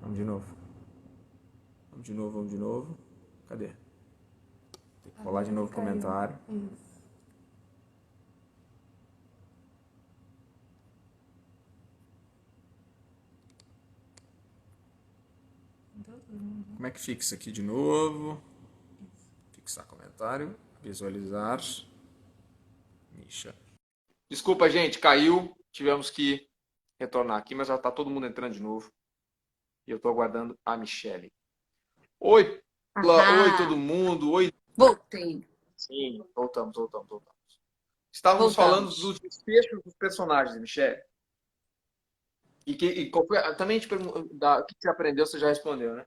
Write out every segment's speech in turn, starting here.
Vamos de novo. Vamos de novo, vamos de novo. Cadê? Tem que colar de novo o comentário. Isso. Como é que fixa aqui de novo? Fixar comentário. Visualizar. Misha. Desculpa, gente, caiu. Tivemos que retornar aqui, mas já está todo mundo entrando de novo. E eu estou aguardando a Michelle. Oi, oi todo mundo. Oi. Voltei. Sim, voltamos. Estávamos falando Voltamos. dos desfechos dos personagens, Michelle. Também te pergunto, o que você aprendeu, você já respondeu, né?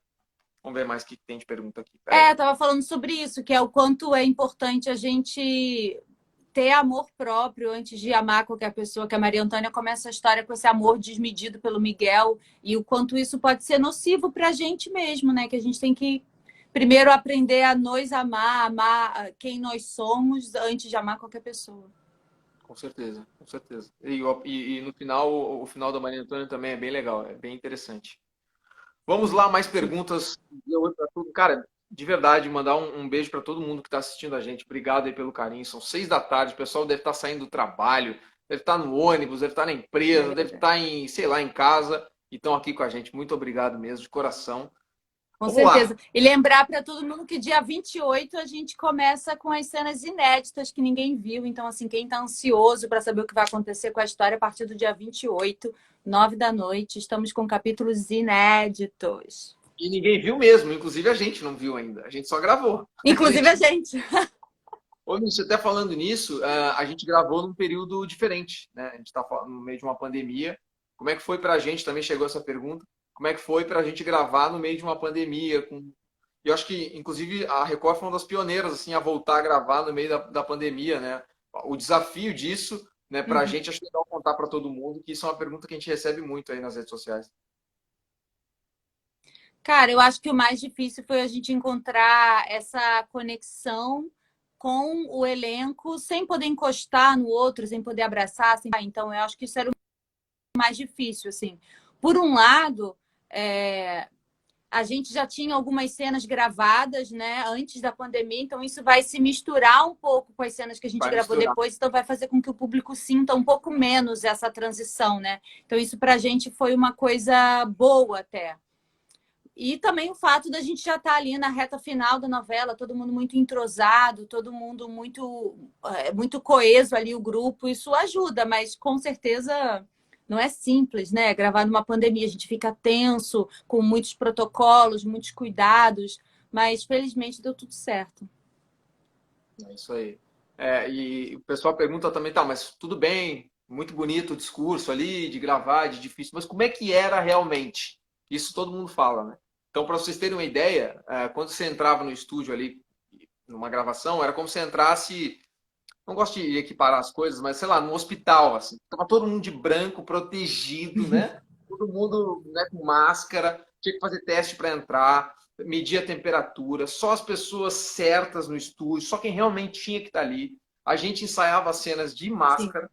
Vamos ver mais o que tem de pergunta aqui. Peraí. Tava falando sobre isso, que é o quanto é importante a gente ter amor próprio antes de amar qualquer pessoa, que a Maria Antônia começa a história com esse amor desmedido pelo Miguel e o quanto isso pode ser nocivo para a gente mesmo, né? Que a gente tem que primeiro aprender a nos amar, amar quem nós somos antes de amar qualquer pessoa. Com certeza, com certeza. E no final, o final da Maria Antônia também é bem legal, é bem interessante. Vamos lá, mais perguntas. Cara, de verdade, mandar um beijo para todo mundo que está assistindo a gente. Obrigado aí pelo carinho. São 6 da tarde, o pessoal deve estar saindo do trabalho, deve estar no ônibus, deve estar na empresa, deve estar em, sei lá, em casa e estão aqui com a gente. Muito obrigado mesmo, de coração. Com Vamos lá. certeza. E lembrar para todo mundo que dia 28 a gente começa com as cenas inéditas que ninguém viu. Então, assim, quem está ansioso para saber o que vai acontecer com a história a partir do dia 28, 9 da noite, estamos com capítulos inéditos. E ninguém viu mesmo, inclusive a gente não viu ainda. A gente só gravou. Inclusive a gente. Ô, Nisso, até falando nisso, a gente gravou num período diferente, né? A gente está no meio de uma pandemia. Como é que foi para a gente? Também chegou essa pergunta. Como é que foi para a gente gravar no meio de uma pandemia? E eu acho que, inclusive, a Record foi uma das pioneiras assim, a voltar a gravar no meio da pandemia, né? O desafio disso, né, para a gente, acho que é legal contar para todo mundo, que isso é uma pergunta que a gente recebe muito aí nas redes sociais. Cara, eu acho que o mais difícil foi a gente encontrar essa conexão com o elenco sem poder encostar no outro, sem poder abraçar. Então, eu acho que isso era o mais difícil, assim. Por um lado, a gente já tinha algumas cenas gravadas, né, antes da pandemia, então isso vai se misturar um pouco com as cenas que a gente Vai gravou misturar. depois, então vai fazer com que o público sinta um pouco menos essa transição, né? Então isso para a gente foi uma coisa boa até. E também o fato da gente já estar ali na reta final da novela, todo mundo muito entrosado, todo mundo muito coeso ali, o grupo, isso ajuda, mas com certeza não é simples, né? Gravar numa pandemia, a gente fica tenso, com muitos protocolos, muitos cuidados, mas felizmente deu tudo certo. É isso aí. E o pessoal pergunta também, tá, mas tudo bem, muito bonito o discurso ali, de gravar, de difícil, mas como é que era realmente? Isso todo mundo fala, né? Então, para vocês terem uma ideia, quando você entrava no estúdio ali, numa gravação, era como se entrasse, não gosto de equiparar as coisas, mas sei lá, num hospital, assim. Tava todo mundo de branco, protegido, né? Todo mundo, né, com máscara, tinha que fazer teste para entrar, medir a temperatura, só as pessoas certas no estúdio, só quem realmente tinha que estar ali. A gente ensaiava as cenas de Sim. máscara.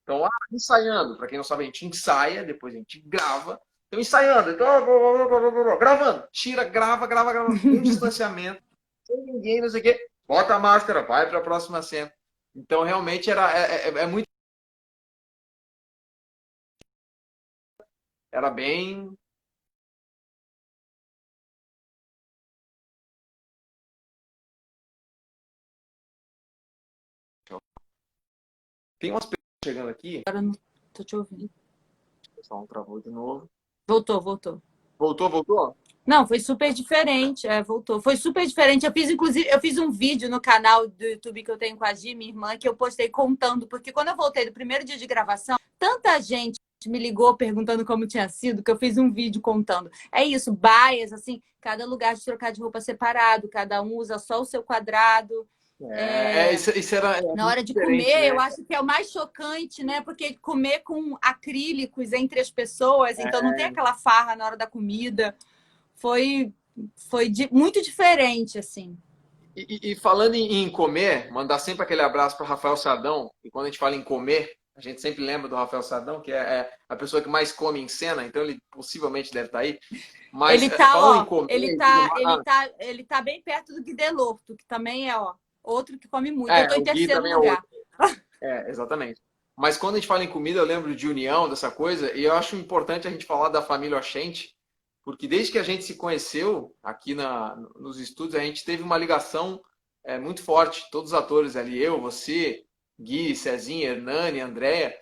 Então, ensaiando, para quem não sabe, a gente ensaia, depois a gente grava. Então, ensaiando, então, gravando, tira, grava, com distanciamento, sem ninguém, não sei o quê, bota a máscara, vai para a próxima cena. Então, realmente é muito. Era bem. Tem umas pessoas chegando aqui. Agora não tô te ouvindo. O pessoal travou de novo. Voltou. Voltou? Não, foi super diferente. Voltou. Foi super diferente. Inclusive, eu fiz um vídeo no canal do YouTube que eu tenho com a Gi, minha irmã, que eu postei contando, porque quando eu voltei do primeiro dia de gravação, tanta gente me ligou perguntando como tinha sido, que eu fiz um vídeo contando. É isso, baias, assim, cada lugar de trocar de roupa separado, cada um usa só o seu quadrado. Isso era Na muito hora de diferente, comer, eu né? acho que é o mais chocante, né? Porque comer com acrílicos entre as pessoas, então não tem aquela farra na hora da comida. Foi, muito diferente, assim. E falando em comer, mandar sempre aquele abraço para Rafael Sadão. E quando a gente fala em comer, a gente sempre lembra do Rafael Sadão, que é a pessoa que mais come em cena, então ele possivelmente deve estar aí. Mas Ele tá, falando em ó, comer e tudo mais. ele tá bem perto do Guidelorto, que também é, ó, outro que come muito. Eu tô em O Gui terceiro também é lugar. outro. Exatamente. Mas quando a gente fala em comida, eu lembro de união, dessa coisa, e eu acho importante a gente falar da família Oxente, porque desde que a gente se conheceu aqui nos estúdios, a gente teve uma ligação muito forte, todos os atores ali, eu, você, Gui, Cezinha, Hernani, Andréia,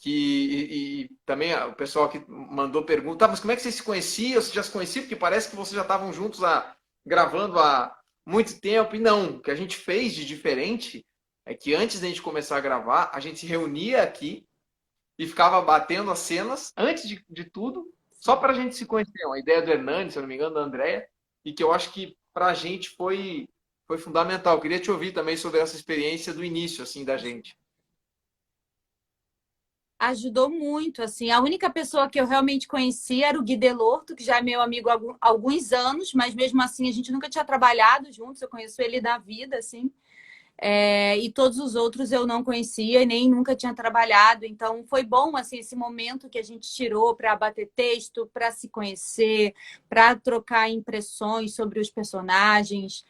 e também o pessoal que mandou pergunta, mas como é que vocês se conheciam? Você já se conhecia? Porque parece que vocês já estavam juntos gravando há muito tempo. E não, o que a gente fez de diferente é que antes da gente começar a gravar, a gente se reunia aqui e ficava batendo as cenas, antes de tudo, só para a gente se conhecer. Uma ideia do Hernani, se eu não me engano, da Andréia, e que eu acho que para a gente foi fundamental. Eu queria te ouvir também sobre essa experiência do início, assim, da gente. Ajudou muito, assim. A única pessoa que eu realmente conhecia era o Gui Delorto, que já é meu amigo há alguns anos, mas mesmo assim a gente nunca tinha trabalhado juntos. Eu conheço ele da vida, assim. E todos os outros eu não conhecia e nem nunca tinha trabalhado. Então foi bom assim esse momento que a gente tirou para bater texto, para se conhecer, para trocar impressões sobre os personagens.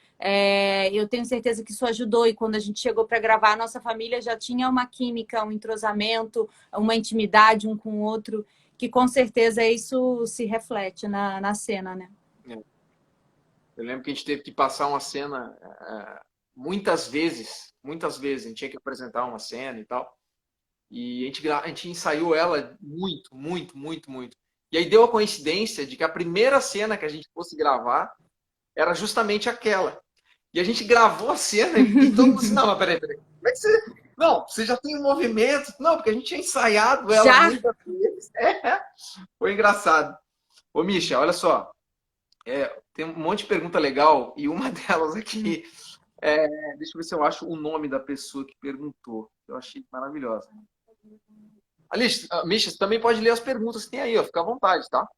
Eu tenho certeza que isso ajudou. E quando a gente chegou para gravar, a nossa família já tinha uma química, um entrosamento, uma intimidade um com o outro, que com certeza isso se reflete na cena, né? Eu lembro que a gente teve que passar uma cena muitas vezes, a gente tinha que apresentar uma cena e tal. E a gente ensaiou ela muito, muito, muito, muito. E aí deu a coincidência de que a primeira cena que a gente fosse gravar era justamente aquela. E a gente gravou a cena e todo mundo assim, não, mas peraí. Como é que você... Não, você já tem um movimento. Não, porque a gente tinha ensaiado ela Já muitas vezes. Foi engraçado. Ô, Misha, olha só. Tem um monte de pergunta legal e uma delas aqui, deixa eu ver se eu acho o nome da pessoa que perguntou. Eu achei maravilhosa. Alice, Misha, você também pode ler as perguntas que tem aí, ó. Fica à vontade, tá?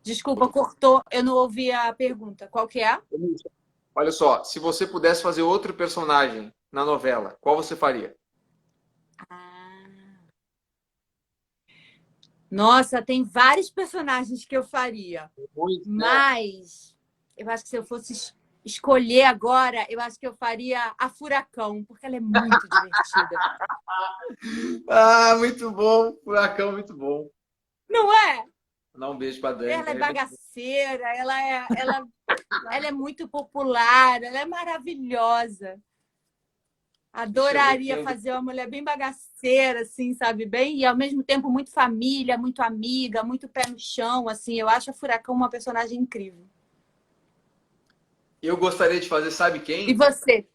desculpa, cortou, eu não ouvi a pergunta. Qual que é? Ô, Misha, olha só, se você pudesse fazer outro personagem na novela, qual você faria? Ah. Nossa, tem vários personagens que eu faria, Muito, né? mas eu acho que se eu fosse escolher agora, eu acho que eu faria a Furacão, porque ela é muito divertida. Ah, muito bom. Furacão, muito bom. Não é? Vou dar um beijo pra Dani, que Ela é arrebentou. bagaceira, ela é muito popular, ela é maravilhosa. Deixa eu ver Adoraria quem é. fazer uma mulher bem bagaceira, assim, sabe? Bem, e ao mesmo tempo muito família, muito amiga, muito pé no chão, assim. Eu acho a Furacão uma personagem incrível. Eu gostaria de fazer, sabe E quem? você?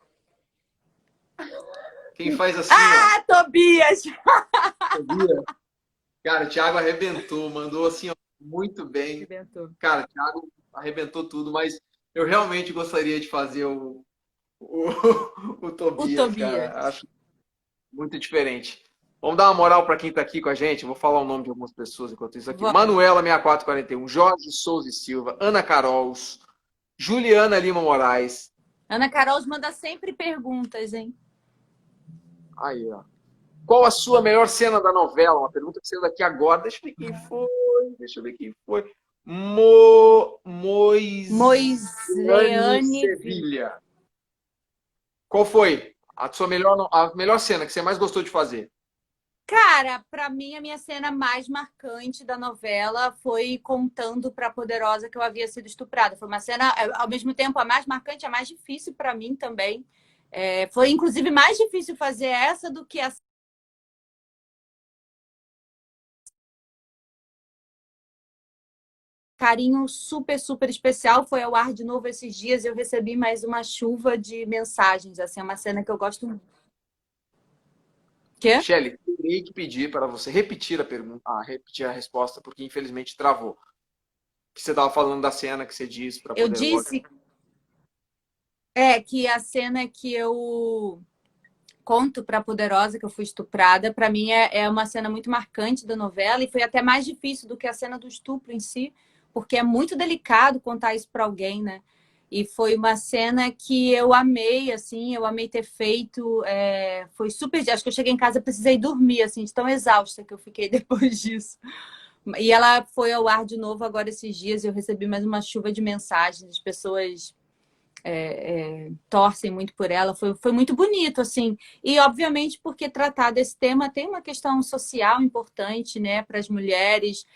Quem faz assim, ó. Ah, Tobias! Sabia? Cara, o Thiago arrebentou, mandou assim, ó, muito bem. Arrebentou. Cara, o Thiago arrebentou tudo, mas eu realmente gostaria de fazer o, o O Tobias, cara. Tobias. Acho muito diferente. Vamos dar uma moral para quem está aqui com a gente. Eu vou falar o nome de algumas pessoas enquanto isso aqui. Vamos. Manuela 6441, Jorge Souza e Silva, Ana Carols, Juliana Lima Moraes. Ana Carol manda sempre perguntas, hein? Aí, ó. Qual a sua melhor cena da novela? Uma pergunta que saiu daqui agora. Deixa eu ver quem foi. Deixa eu ver quem foi. Moisane Moiseane. Sevilha. Qual foi a melhor cena que você mais gostou de fazer? Cara, para mim, a minha cena mais marcante da novela foi contando para a Poderosa que eu havia sido estuprada. Foi uma cena, ao mesmo tempo, a mais marcante, a mais difícil para mim também. Foi, inclusive, mais difícil fazer essa do que a carinho super, super especial. Foi ao ar de novo esses dias e eu recebi mais uma chuva de mensagens. Assim, é uma cena que eu gosto muito. Quê? Michele, terei que pedir para você repetir a pergunta, repetir a resposta, porque infelizmente travou. Que você estava falando da cena que você disse para Eu Poderosa. disse que a cena que eu conto para a Poderosa que eu fui estuprada, para mim é uma cena muito marcante da novela e foi até mais difícil do que a cena do estupro em si, porque é muito delicado contar isso para alguém, né? E foi uma cena que eu amei, assim, eu amei ter feito. Foi super. Acho que eu cheguei em casa e precisei dormir, assim, de tão exausta que eu fiquei depois disso. E ela foi ao ar de novo agora esses dias. Eu recebi mais uma chuva de mensagens, as pessoas torcem muito por ela, foi muito bonito, assim. E, obviamente, porque tratar desse tema tem uma questão social importante, né, para as mulheres,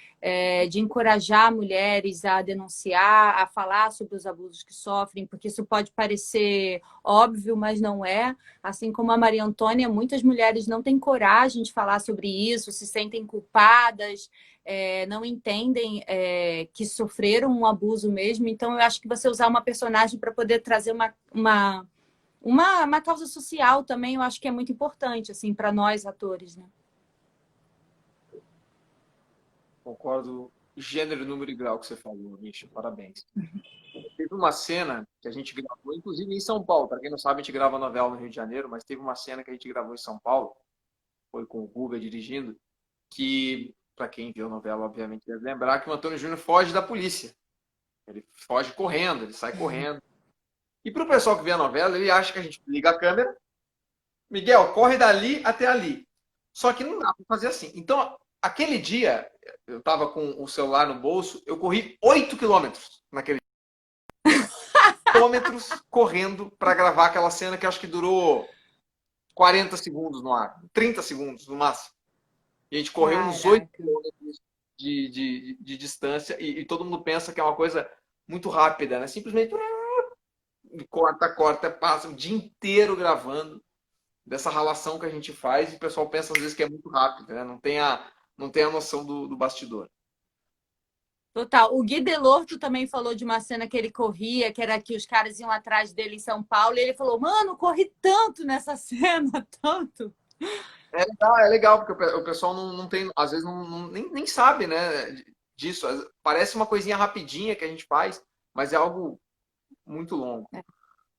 de encorajar mulheres a denunciar, a falar sobre os abusos que sofrem, porque isso pode parecer óbvio, mas não é. Assim como a Maria Antônia, muitas mulheres não têm coragem de falar sobre isso, se sentem culpadas, não entendem que sofreram um abuso mesmo. Então, eu acho que você usar uma personagem para poder trazer uma causa social também, eu acho que é muito importante, assim, para nós, atores, né? Concordo gênero, número e grau que você falou, Misha. Parabéns. Teve uma cena que a gente gravou, inclusive em São Paulo. Para quem não sabe, a gente grava novela no Rio de Janeiro, mas teve uma cena que a gente gravou em São Paulo, foi com o Guga dirigindo, que, para quem viu a novela, obviamente deve lembrar que o Antônio Júnior foge da polícia. Ele foge correndo, ele sai correndo. E para o pessoal que vê a novela, ele acha que a gente liga a câmera, Miguel, corre dali até ali. Só que não dá para fazer assim. Então, aquele dia, eu estava com o celular no bolso, eu corri 8 quilômetros naquele quilômetros correndo para gravar aquela cena que acho que durou 40 segundos no ar, 30 segundos no máximo. E a gente correu uns 8 Caraca. quilômetros de distância e todo mundo pensa que é uma coisa muito rápida, né? Simplesmente corta, corta, passa o dia inteiro gravando dessa relação que a gente faz e o pessoal pensa às vezes que é muito rápido, né? Não tem a noção do bastidor. Total. O Gui Delorto também falou de uma cena que ele corria, que era que os caras iam atrás dele em São Paulo, e ele falou, mano, corri tanto nessa cena, tanto. É legal, porque o pessoal não tem, às vezes nem sabe, né, disso. Parece uma coisinha rapidinha que a gente faz, mas é algo muito longo.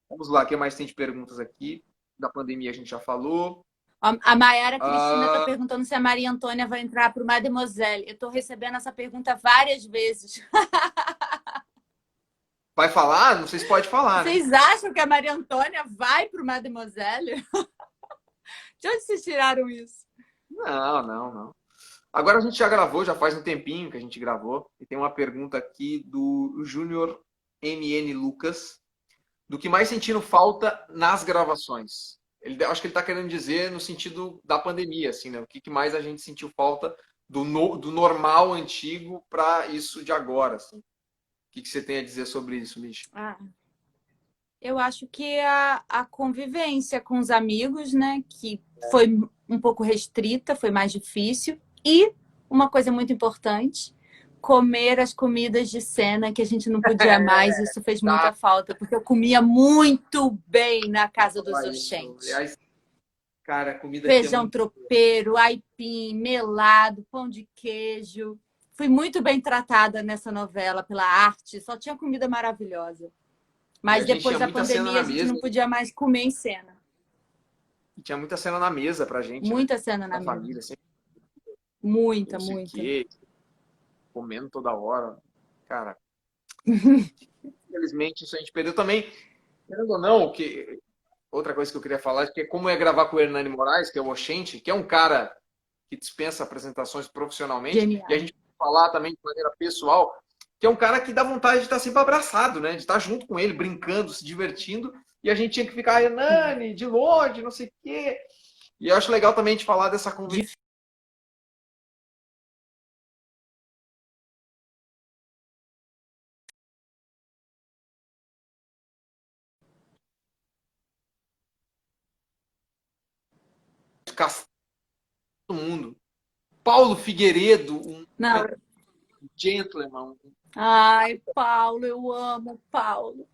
Vamos lá, o que mais tem de perguntas aqui? Da pandemia a gente já falou. A Mayara Cristina está Ah, perguntando se a Maria Antônia vai entrar para o Mademoiselle. Eu estou recebendo essa pergunta várias vezes. vai falar? Não sei se pode falar, né? Vocês acham que a Maria Antônia vai para o Mademoiselle? De onde vocês tiraram isso? Não. Agora a gente já gravou, já faz um tempinho que a gente gravou, e tem uma pergunta aqui do Júnior MN Lucas, do que mais sentiram falta nas gravações. Acho que ele está querendo dizer no sentido da pandemia, assim, né? O que mais a gente sentiu falta do normal antigo para isso de agora, assim. O que você tem a dizer sobre isso, Misha? Ah, eu acho que a convivência com os amigos, né? Que foi um pouco restrita, foi mais difícil. E uma coisa muito importante, comer as comidas de cena que a gente não podia mais. Isso fez Tá, muita falta, porque eu comia muito bem na casa dos falar isso. Oxentes. Aliás, cara, a comida aqui é Feijão muito. tropeiro, aipim, melado, pão de queijo. Fui muito bem tratada nessa novela pela arte, só tinha comida maravilhosa. E a Mas gente depois tinha da muita cena pandemia na a gente mesa, não podia mais comer em cena. e tinha muita cena na mesa pra gente, né? Muita cena na Da mesa. família, sempre Muita, não sei o muita. quê, comendo toda hora. Cara, infelizmente isso a gente perdeu também. Querendo ou não, outra coisa que eu queria falar é que como é gravar com o Hernani Moraes, que é o Oxente, que é um cara que dispensa apresentações profissionalmente, e a Genial. gente pode falar também de maneira pessoal, que é um cara que dá vontade de estar sempre abraçado, né? De estar junto com ele, brincando, se divertindo, e a gente tinha que ficar, Hernani, de longe, não sei o quê. E eu acho legal também de falar dessa convivência. Todo mundo. Paulo Figueiredo, um Não. gentleman. Ai, Paulo, eu amo o Paulo.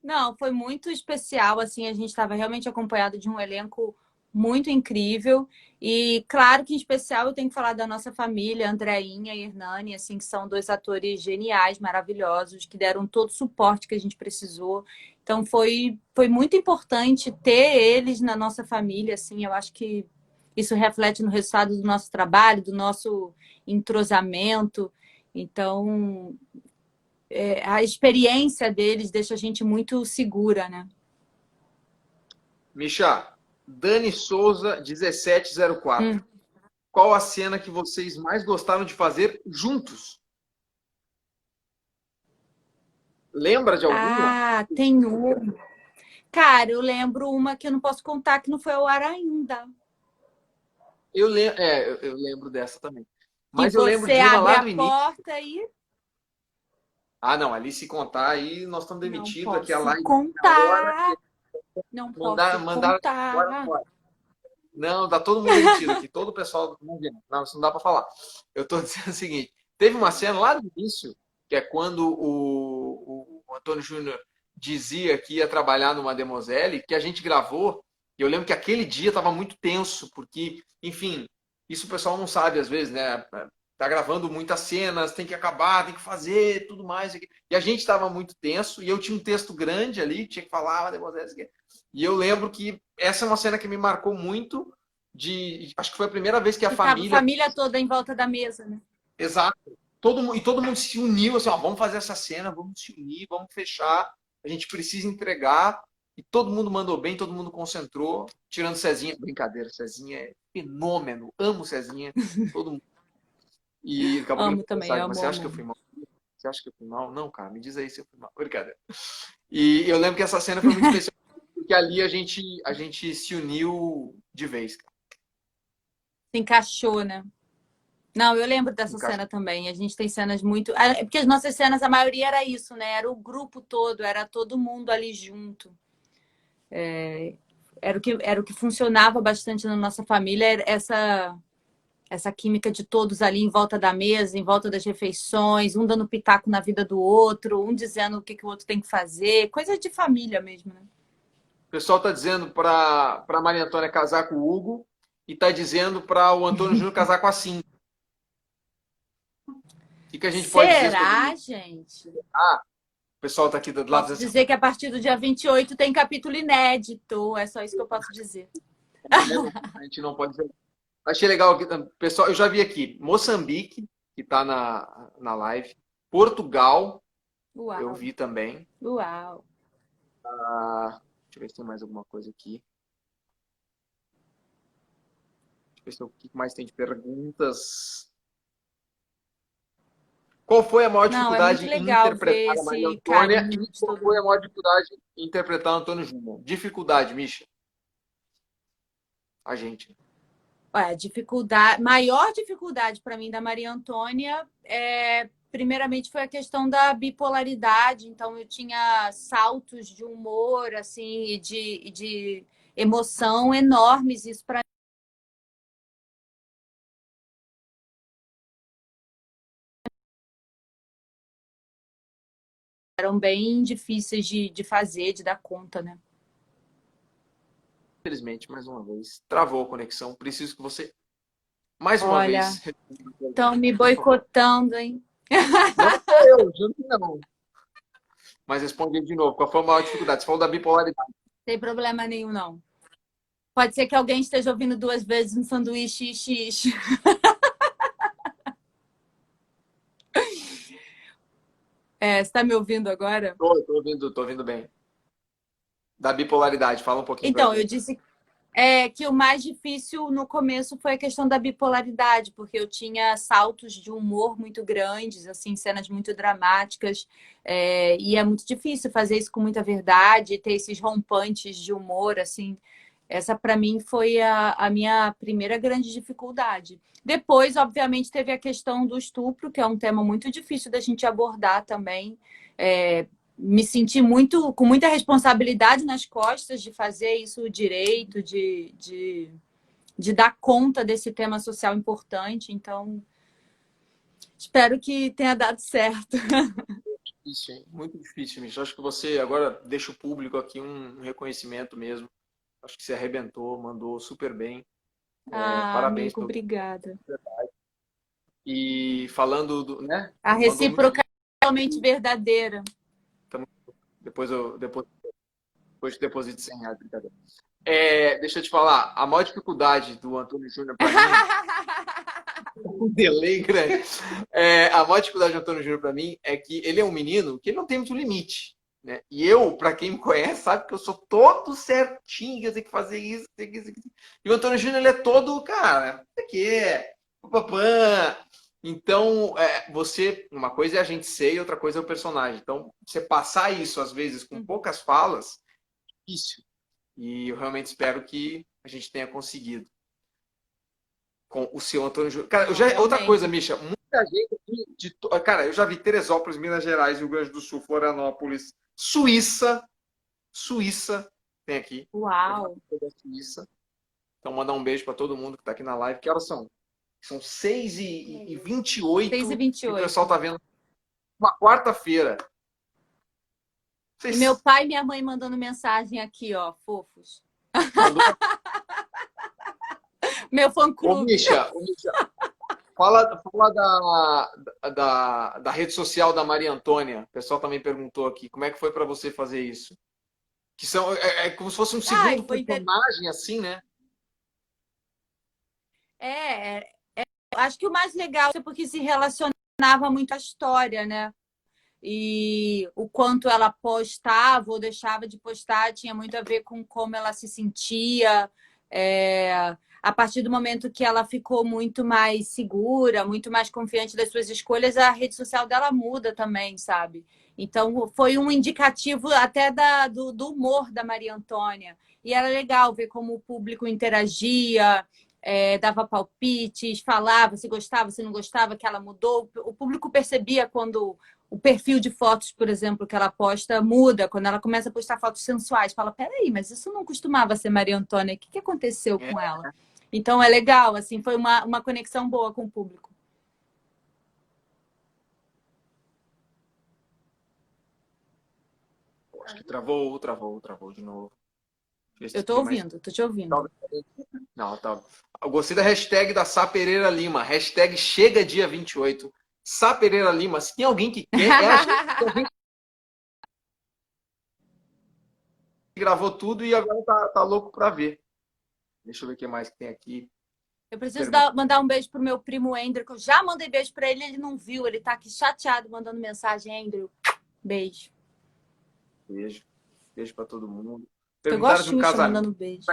Não, foi muito especial, assim, a gente estava realmente acompanhado de um elenco muito incrível e claro que em especial eu tenho que falar da nossa família, Andréinha e Hernani, assim, que são dois atores geniais, maravilhosos, que deram todo o suporte que a gente precisou Então foi muito importante ter eles na nossa família, assim, eu acho que isso reflete no resultado do nosso trabalho, do nosso entrosamento. Então, a experiência deles deixa a gente muito segura, né? Misha, Dani Souza, 1704. Hum. Qual a cena que vocês mais gostaram de fazer juntos? Lembra de alguma? Ah, tem uma. Cara, eu lembro uma que eu não posso contar que não foi ao ar ainda. Eu lembro dessa também. Que Mas eu lembro você de uma abre lá a do início. porta e Ah, não, ali se contar, aí nós estamos não demitidos, aqui a posso live na hora, contar. Não posso mandaram embora contar. fora. Não, tá todo mundo demitido aqui, todo o pessoal. Não, isso não dá para falar. Eu estou dizendo o seguinte: teve uma cena lá no início, que é quando o Antônio Júnior dizia que ia trabalhar numa Demoselle, que a gente gravou, e eu lembro que aquele dia estava muito tenso, porque, enfim, isso o pessoal não sabe às vezes, né? Tá gravando muitas cenas, tem que acabar, tem que fazer, tudo mais. E a gente estava muito tenso, e eu tinha um texto grande ali, tinha que falar, Demoselle, e eu lembro que essa é uma cena que me marcou muito. Acho que foi a primeira vez que a E tava a família. família toda em volta da mesa, né? Exato. E todo mundo se uniu, assim, ó, vamos fazer essa cena, vamos se unir, vamos fechar. A gente precisa entregar. E todo mundo mandou bem, todo mundo concentrou, tirando Cezinha. Brincadeira, Cezinha é fenômeno. Amo Cezinha. Todo mundo. E acabou que ele Amo mandou também, mensagem, mas amo, você acha que eu amo. fui mal? Você acha que eu fui mal? Não, cara, me diz aí se eu fui mal. Brincadeira. E eu lembro que essa cena foi muito especial, porque ali a gente se uniu de vez, cara. Se encaixou, né? Não, eu lembro dessa Encaixou. cena também. A gente tem cenas muito. Porque as nossas cenas, a maioria era isso, né? Era o grupo todo, era todo mundo ali junto. Era o que funcionava bastante na nossa família, era essa química de todos ali em volta da mesa, em volta das refeições, um dando pitaco na vida do outro, um dizendo o que, que o outro tem que fazer, coisa de família mesmo, né? O pessoal está dizendo para a Maria Antônia casar com o Hugo e está dizendo para o Antônio Júnior casar com a Cindy. O que a gente pode dizer sobre Será, isso? gente? O pessoal está aqui do lado Posso dizendo dizer que a partir do dia 28 tem capítulo inédito. É só isso que eu posso dizer. assim, a gente não pode dizer. Achei legal, pessoal, eu já vi aqui, Moçambique, que está na live, Portugal, eu Uau, vi também. uau. Deixa eu ver se tem mais alguma coisa aqui. Deixa eu ver o que mais tem de perguntas. Qual foi a maior Não, é muito dificuldade em legal ver interpretar a Maria esse Antônia e carinho de qual todo foi a mundo. maior dificuldade em interpretar o Antônio Júnior? Dificuldade, Misha. A gente. Maior dificuldade para mim da Maria Antônia primeiramente foi a questão da bipolaridade. Então eu tinha saltos de humor assim e de emoção enormes. Isso para eram bem difíceis de fazer, de dar conta, né? Infelizmente, mais uma vez, travou a conexão. Preciso que você, mais uma Olha, vez, responda a estão pergunta, me por favor. boicotando, hein? Não sou eu, juro que não. Mas responde de novo. Qual foi a maior dificuldade? Você falou da bipolaridade. Sem problema nenhum, não. Pode ser que alguém esteja ouvindo duas vezes um sanduíche X. Você está me ouvindo agora? Tô ouvindo bem. Da bipolaridade, fala um pouquinho pra Então, eu gente. disse que o mais difícil no começo foi a questão da bipolaridade, porque eu tinha saltos de humor muito grandes, assim, cenas muito dramáticas, e é muito difícil fazer isso com muita verdade, ter esses rompantes de humor, assim. Essa, para mim, foi a minha primeira grande dificuldade. Depois, obviamente, teve a questão do estupro, que é um tema muito difícil da gente abordar também. Me senti com muita responsabilidade nas costas de fazer isso direito, de dar conta desse tema social importante. Então, espero que tenha dado certo. Difícil, hein? Muito difícil, Michel. Acho que você agora deixa o público aqui um reconhecimento mesmo. Acho que você arrebentou, mandou super bem. Ah, Parabéns amigo, pelo. obrigada. E falando do, né? A Mandou muito recíproca bem. é realmente verdadeira. Depois eu Depois te deposito R$ 100, brincadeira. Deixa eu te falar, a maior dificuldade do Antônio Júnior para mim, um delay grande. A maior dificuldade do Antônio Júnior para mim é que ele é um menino que não tem muito limite. Né? E eu, para quem me conhece, sabe que eu sou todo certinho, eu tenho que fazer isso, tem que isso, isso. E o Antônio Júnior, ele é todo, cara, isso aqui, papapã. Então, uma coisa é a gente ser e outra coisa é o personagem. Então, você passar isso, às vezes, com poucas falas, é difícil. E eu realmente espero que a gente tenha conseguido com o seu Antônio Júnior. Cara, outra coisa, Misha, muita gente aqui cara, eu já vi Teresópolis, Minas Gerais, Rio Grande do Sul, Florianópolis, Suíça, tem aqui. Uau! Suíça. Então, mandar um beijo para todo mundo que está aqui na live. Que horas são? São 6h28. 6h28. E o pessoal tá vendo uma quarta-feira. E meu pai e minha mãe mandando mensagem aqui, ó, fofos. Meu fã-clube. Ô, Misha, fala da rede social da Maria Antônia. O pessoal também perguntou aqui. Como é que foi para você fazer isso? Que como se fosse um segundo personagem, assim, né? Acho que o mais legal é porque se relacionava muito à história, né? E o quanto ela postava ou deixava de postar tinha muito a ver com como ela se sentia. A partir do momento que ela ficou muito mais segura, muito mais confiante das suas escolhas, a rede social dela muda também, sabe? Então, foi um indicativo até do humor da Maria Antônia. E era legal ver como o público interagia, dava palpites, falava se gostava, se não gostava, que ela mudou. O público percebia quando o perfil de fotos, por exemplo, que ela posta muda, quando ela começa a postar fotos sensuais. Fala, peraí, mas isso não costumava ser Maria Antônia, o que aconteceu com ela? Então é legal, assim, foi uma conexão boa com o público. Acho que travou de novo. Eu tô ouvindo, tô te ouvindo. Não, tá. Eu gostei da hashtag da Sá Pereira Lima. Hashtag chega dia 28. Sá Pereira Lima, se tem alguém que quer, a gente gravou tudo e agora tá louco pra ver. Deixa eu ver o que mais que tem aqui. Eu preciso mandar um beijo pro meu primo Andrew, que eu já mandei beijo pra ele, ele não viu, ele tá aqui chateado mandando mensagem. Andrew, beijo. Beijo pra todo mundo. Eu gosto de um casamento. Mandando beijo.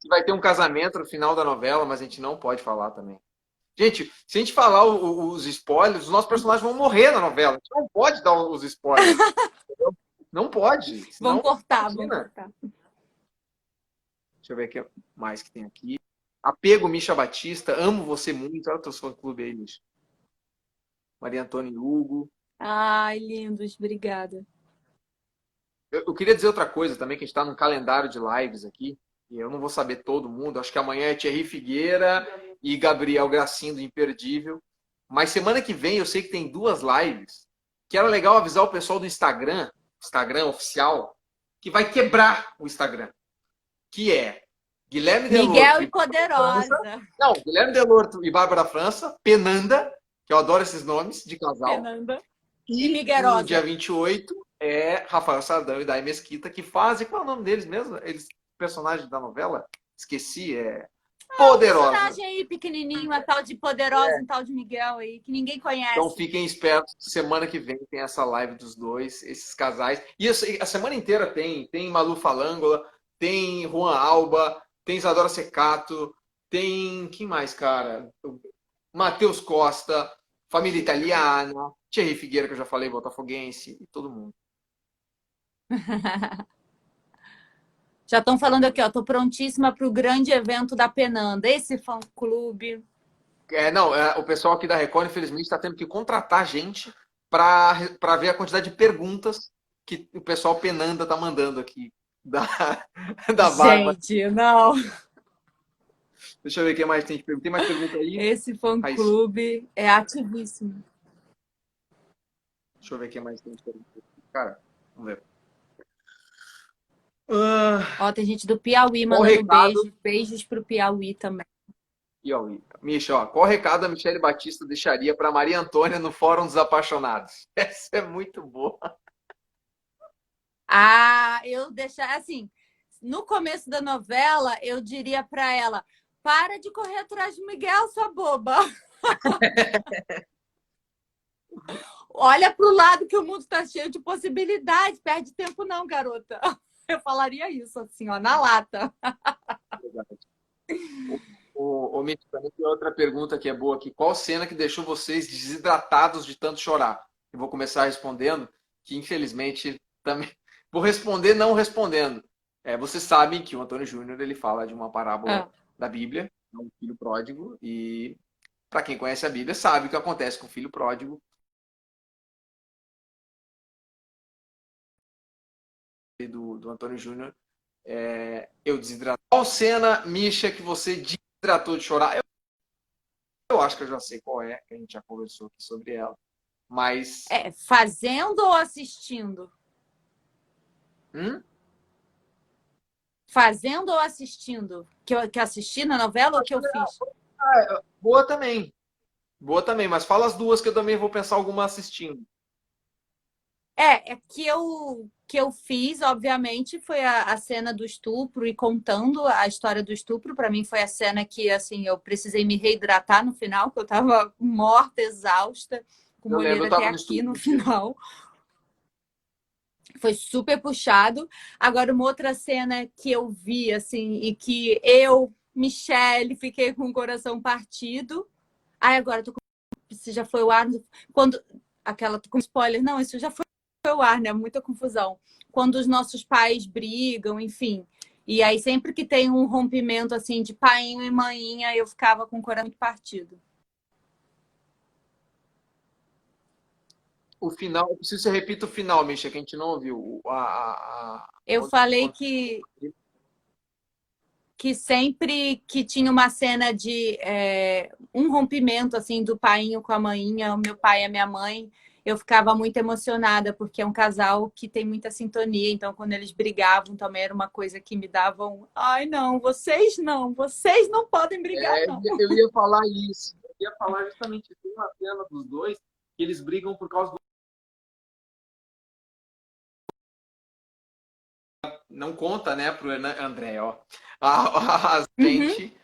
Vai ter um casamento no final da novela, mas a gente não pode falar também. Gente, se a gente falar os spoilers, os nossos personagens vão morrer na novela. A gente não pode dar os spoilers. Não pode. Vamos cortar, vamos cortar. Deixa eu ver o que mais que tem aqui. Apego, Misha Batista. Amo você muito. Olha o teu fã-clube aí, Misha. Maria Antônia e Hugo. Ai, lindos. Obrigada. Eu queria dizer outra coisa também, que a gente está num calendário de lives aqui. E eu não vou saber todo mundo. Acho que amanhã é Thierry Figueira e Gabriel Gracinho do Imperdível. Mas semana que vem eu sei que tem 2 lives. Que era legal avisar o pessoal do Instagram oficial, que vai quebrar o Instagram. Que é Guilherme Delorto. Miguel e Poderosa. Não, Guilherme Delorto e Bárbara França. Penanda, que eu adoro esses nomes de casal. Penanda. E Miguerosa. No dia 28 é Rafael Sardão e Dai Mesquita, que fazem. Qual é o nome deles mesmo? Eles, personagens da novela? Esqueci, Poderosa. Um personagem aí pequenininho, a tal de Poderosa, um tal de Miguel aí, que ninguém conhece. Então fiquem espertos, semana que vem tem essa live dos dois, esses casais. E a semana inteira tem Malu Falângola, tem Juan Alba, tem Isadora Secato, tem... Quem mais, cara? Matheus Costa, Família Italiana, Thierry Figueira, que eu já falei, botafoguense, e todo mundo. Já estão falando aqui, ó, tô prontíssima para o grande evento da Penanda, esse fã-clube. O pessoal aqui da Record, infelizmente, está tendo que contratar gente para ver a quantidade de perguntas que o pessoal Penanda tá mandando aqui da Bárbara. Gente, não. Deixa eu ver o que mais tem. Tem mais pergunta aí? Esse fã-clube é ativíssimo. Deixa eu ver o que mais tem de pergunta. Cara, vamos ver. Ó, tem gente do Piauí mandando beijo. Beijos pro Piauí também. Piauí. Misha, ó, qual recado a Michele Batista deixaria para Maria Antônia no Fórum dos Apaixonados? Essa é muito boa. Ah, eu deixar assim, no começo da novela, eu diria para ela: para de correr atrás de Miguel, sua boba. Olha para o lado que o mundo está cheio de possibilidades. Perde tempo, não, garota. Eu falaria isso, assim, ó, na lata. Mitch, também tem outra pergunta que é boa aqui. Qual cena que deixou vocês desidratados de tanto chorar? Eu vou começar respondendo, que infelizmente também vou responder não respondendo. Vocês sabem que o Antônio Júnior ele fala de uma parábola Ah, da Bíblia, um filho pródigo, e para quem conhece a Bíblia sabe o que acontece com o filho pródigo do Antônio Júnior. Eu desidratei. Qual cena, Misha, que você desidratou de chorar? Eu acho que eu já sei qual é, que a gente já conversou aqui sobre ela. Mas. fazendo ou assistindo? Hum? Fazendo ou assistindo? Que assisti na novela ou que eu fiz? Boa também. Boa também, mas fala as duas que eu também vou pensar alguma assistindo. Que eu fiz, obviamente, foi a cena do estupro e contando a história do estupro. Para mim foi a cena que assim eu precisei me reidratar no final, que eu estava morta, exausta, com Eu lembro, olheira eu até tava no aqui estúdio no no dia. final. Foi super puxado. Agora, uma outra cena que eu vi, assim, e que eu, Michelle, fiquei com o coração partido. Ai, agora, isso já foi o ar. Quando. Aquela, tô com spoiler. Não, isso já foi o ar, né? Muita confusão. Quando os nossos pais brigam, enfim. E aí, sempre que tem um rompimento, assim, de painho e maninha, eu ficava com o coração muito partido. O final, eu preciso que você repita o final, Misha, que a gente não ouviu. Eu falei que sempre que tinha uma cena de um rompimento assim do painho com a mainha, o meu pai e a minha mãe, eu ficava muito emocionada porque é um casal que tem muita sintonia. Então, quando eles brigavam, também era uma coisa que me davam, ai não, vocês não podem brigar não. eu ia falar isso. Eu ia falar justamente isso. Tem uma cena dos dois que eles brigam por causa do. Não conta, né, pro André, ó. A Uhum, gente,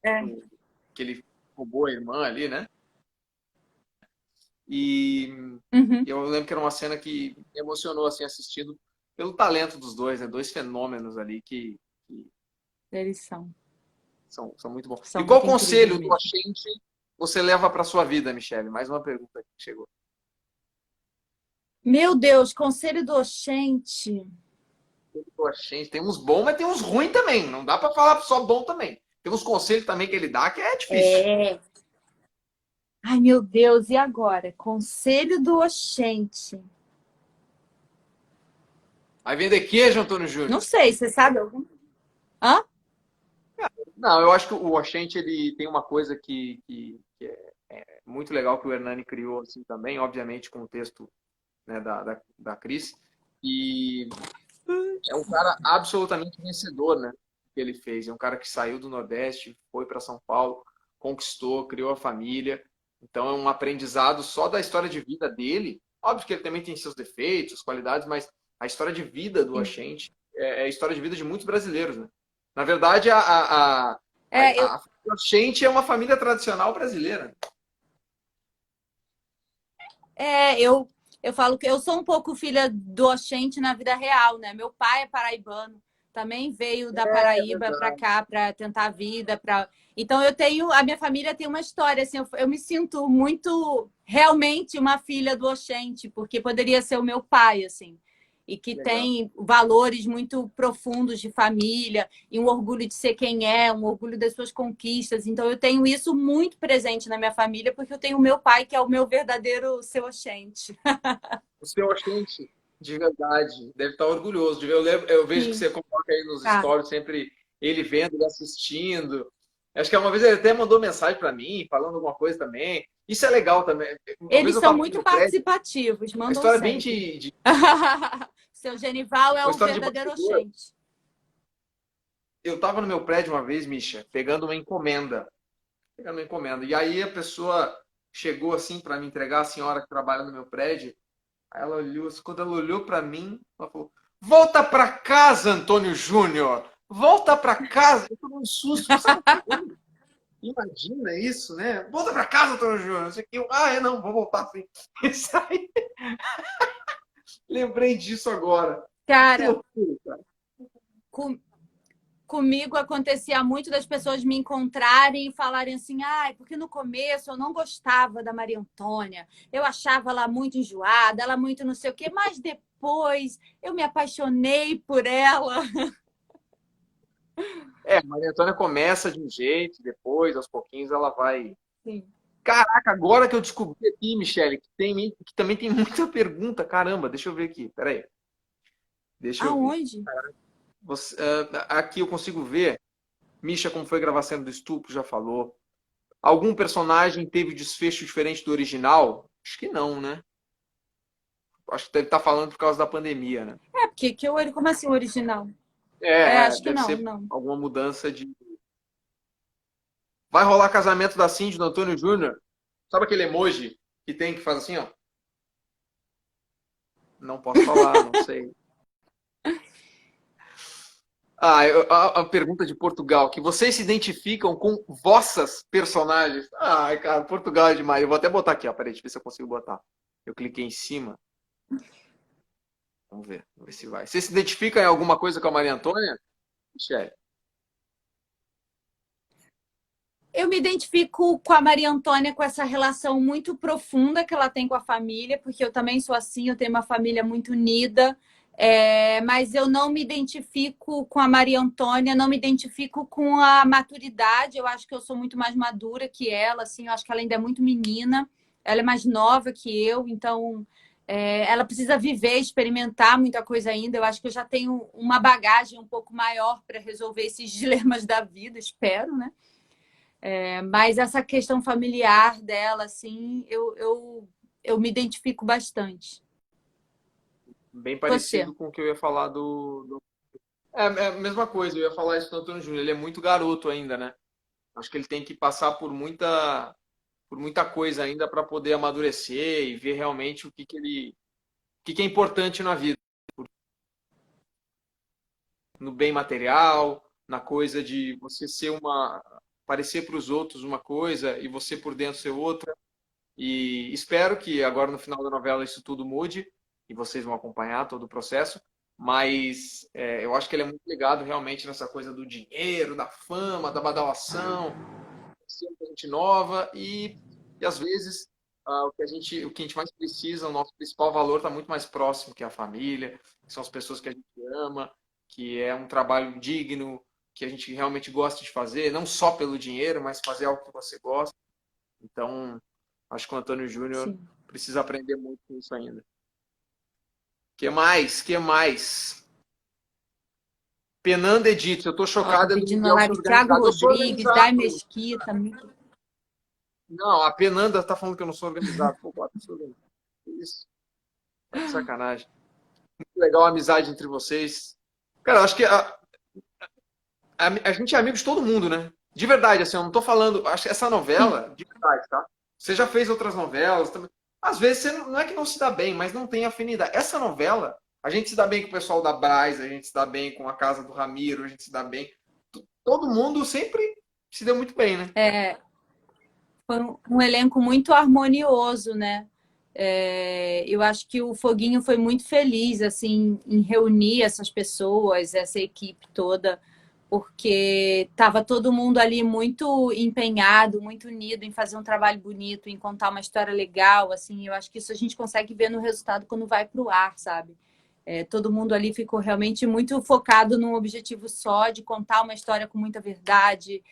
é, que ele roubou a irmã ali, né? E uhum, eu lembro que era uma cena que me emocionou assim assistindo pelo talento dos dois, né? Dois fenômenos ali que eles são, são muito bons. E são qual muito incríveis conselho do mesmo. Oxente você leva para sua vida, Michele? Mais uma pergunta que chegou. Meu Deus, Conselho do Oxente. Do Oxente tem uns bons, mas tem uns ruins também. Não dá para falar só bom também. Tem uns conselhos também que ele dá que é difícil. É. Ai, meu Deus, e agora? Conselho do Oxente. Vai vender queijo, Antônio Não Júnior. sei, você sabe algum? Hã? Não, eu acho que o Oxente ele tem uma coisa que é muito legal que o Hernani criou assim também, obviamente com o texto, né, da Cris. E é um cara absolutamente vencedor, né? Que ele fez. É um cara que saiu do Nordeste, foi para São Paulo, conquistou, criou a família. Então é um aprendizado só da história de vida dele. Óbvio que ele também tem seus defeitos, suas qualidades, mas a história de vida do Oxente é a história de vida de muitos brasileiros, né? Na verdade, É, eu, a Oxente é uma família tradicional brasileira. eu falo que eu sou um pouco filha do Oxente na vida real, né? Meu pai é paraibano, também veio da É Paraíba para verdade. cá para tentar a vida, para. Então eu tenho, a minha família tem uma história assim, eu me sinto muito realmente uma filha do Oxente, porque poderia ser o meu pai assim. E que Legal. tem valores muito profundos de família, e um orgulho de ser quem é, um orgulho das suas conquistas. Então, eu tenho isso muito presente na minha família, porque eu tenho o meu pai, que é o meu verdadeiro seu Oxente. O seu Oxente, de verdade, deve estar orgulhoso de ver. Eu vejo que Sim, você coloca aí nos tá. stories sempre ele vendo, ele assistindo. Acho que uma vez ele até mandou mensagem para mim, falando alguma coisa também. Isso é legal também. Uma vez Eles eu são estava no muito meu prédio, participativos, uma mandam história bem sempre. de Seu Genival é uma o história de verdadeiro bastidor. Oxente. Eu estava no meu prédio uma vez, Misha, pegando uma encomenda. Pegando uma encomenda. E aí a pessoa chegou assim para me entregar, a senhora que trabalha no meu prédio. Aí ela olhou, quando ela olhou para mim, ela falou: Volta para casa, Antônio Júnior! Volta para casa! Eu tomei um susto, sabe? Imagina isso, né? Volta para casa, Antônio Júnior! Não sei o que. Não, vou voltar sim. Isso aí, lembrei disso agora. Que Cara, loucura, cara. com- comigo acontecia muito das pessoas me encontrarem e falarem assim, porque no começo eu não gostava da Maria Antônia, eu achava ela muito enjoada, ela muito não sei o quê, mas depois eu me apaixonei por ela. A Maria Antônia começa de um jeito, depois, aos pouquinhos, ela vai. Sim. Caraca, agora que eu descobri aqui, Michele, que também tem muita pergunta. Caramba, deixa eu ver aqui. Peraí. Deixa eu ver. Aonde? Aqui eu consigo ver. Misha, como foi gravar a cena do estupro, já falou. Algum personagem teve desfecho diferente do original? Acho que não, né? Acho que deve estar falando por causa da pandemia, né? É, porque como assim o original? É, acho que Deve não, ser não. alguma mudança de. Vai rolar casamento da Cindy do Antônio Júnior? Sabe aquele emoji que tem que faz assim, ó? Não posso falar, não sei. A pergunta de Portugal, que vocês se identificam com vossas personagens? Ai, cara, Portugal é demais. Eu vou até botar aqui, ó. Peraí, deixa eu ver se eu consigo botar. Eu cliquei em cima. Vamos ver se vai. Você se identifica em alguma coisa com a Maria Antônia? Michele? Eu me identifico com a Maria Antônia com essa relação muito profunda que ela tem com a família, porque eu também sou assim, eu tenho uma família muito unida, mas eu não me identifico com a Maria Antônia, não me identifico com a maturidade. Eu acho que eu sou muito mais madura que ela, assim, eu acho que ela ainda é muito menina, ela é mais nova que eu, então ela precisa viver, experimentar muita coisa ainda. Eu acho que eu já tenho uma bagagem um pouco maior para resolver esses dilemas da vida, espero, né? Mas essa questão familiar dela, assim, eu me identifico bastante. Bem Você? parecido com o que eu ia falar É a mesma coisa, eu ia falar isso do Antônio Júnior. Ele é muito garoto ainda, né? Acho que ele tem que passar por muita coisa ainda para poder amadurecer e ver realmente o que é importante na vida. No bem material, na coisa de você parecer para os outros uma coisa e você por dentro ser outra. E espero que agora no final da novela isso tudo mude e vocês vão acompanhar todo o processo. Mas eu acho que ele é muito ligado realmente nessa coisa do dinheiro, da fama, da badalação, ser gente nova e às vezes o que a gente mais precisa, o nosso principal valor está muito mais próximo, que é a família, que são as pessoas que a gente ama, que é um trabalho digno, que a gente realmente gosta de fazer, não só pelo dinheiro, mas fazer algo que você gosta. Então, acho que o Antônio Júnior Sim. precisa aprender muito com isso ainda. Que mais? Que mais? Penanda Edith, eu tô Ó, tô chocado do pedindo na Miguel ser live Thiago organizado. Eu sou Rodrigues, Dai organizado. Mesquita. Não, a Penanda tá falando que eu não sou organizado. Pô, bota isso organizado. Isso, tá de sacanagem. Muito legal a amizade entre vocês. Cara, eu acho que a gente é amigo de todo mundo, né? De verdade, assim, eu não tô falando. Acho que essa Sim. novela, de verdade, tá? Você já fez outras novelas também. Às vezes você não é que não se dá bem, mas não tem afinidade. Essa novela, a gente se dá bem com o pessoal da Brás, a gente se dá bem com a casa do Ramiro, a gente se dá bem. Todo mundo sempre se deu muito bem, né? Foi um elenco muito harmonioso, né? Eu acho que o Foguinho foi muito feliz assim em reunir essas pessoas, essa equipe toda, porque estava todo mundo ali muito empenhado, muito unido em fazer um trabalho bonito, em contar uma história legal. Assim, eu acho que isso a gente consegue ver no resultado quando vai para o ar, sabe? Todo mundo ali ficou realmente muito focado num objetivo só, de contar uma história com muita verdade,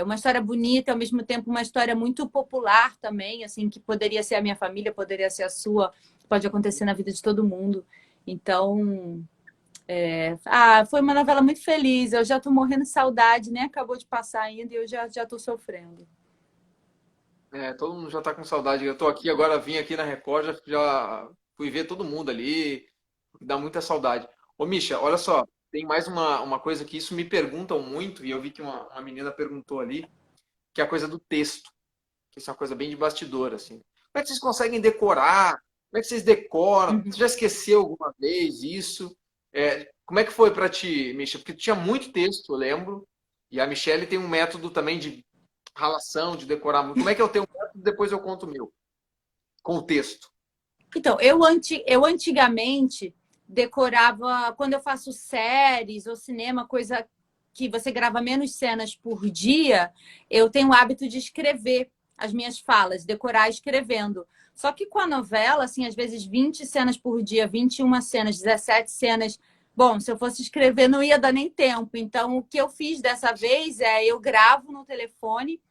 uma história bonita, ao mesmo tempo uma história muito popular também, assim, que poderia ser a minha família, poderia ser a sua, pode acontecer na vida de todo mundo. Então, foi uma novela muito feliz. Eu já estou morrendo de saudade, né? Acabou de passar ainda e eu já estou sofrendo. Todo mundo já tá com saudade. Eu tô aqui agora, vim aqui na Record, já fui ver todo mundo ali. Dá muita saudade. Ô, Misha, olha só, tem mais uma coisa que isso me perguntam muito, e eu vi que uma menina perguntou ali, que é a coisa do texto, que isso é uma coisa bem de bastidor, assim. Como é que vocês conseguem decorar? Como é que vocês decoram? Uhum. Você já esqueceu alguma vez isso? Como é que foi para ti, Misha? Porque tinha muito texto, eu lembro. E a Michelle tem um método também de ralação, de decorar muito. Como é que eu tenho um método? Depois eu conto o meu, com o texto. Então, eu antigamente decorava, quando eu faço séries ou cinema, coisa que você grava menos cenas por dia, eu tenho o hábito de escrever as minhas falas, decorar escrevendo. Só que com a novela, assim, às vezes 20 cenas por dia, 21 cenas, 17 cenas. Bom, se eu fosse escrever, não ia dar nem tempo. Então, o que eu fiz dessa vez é eu gravo no telefone,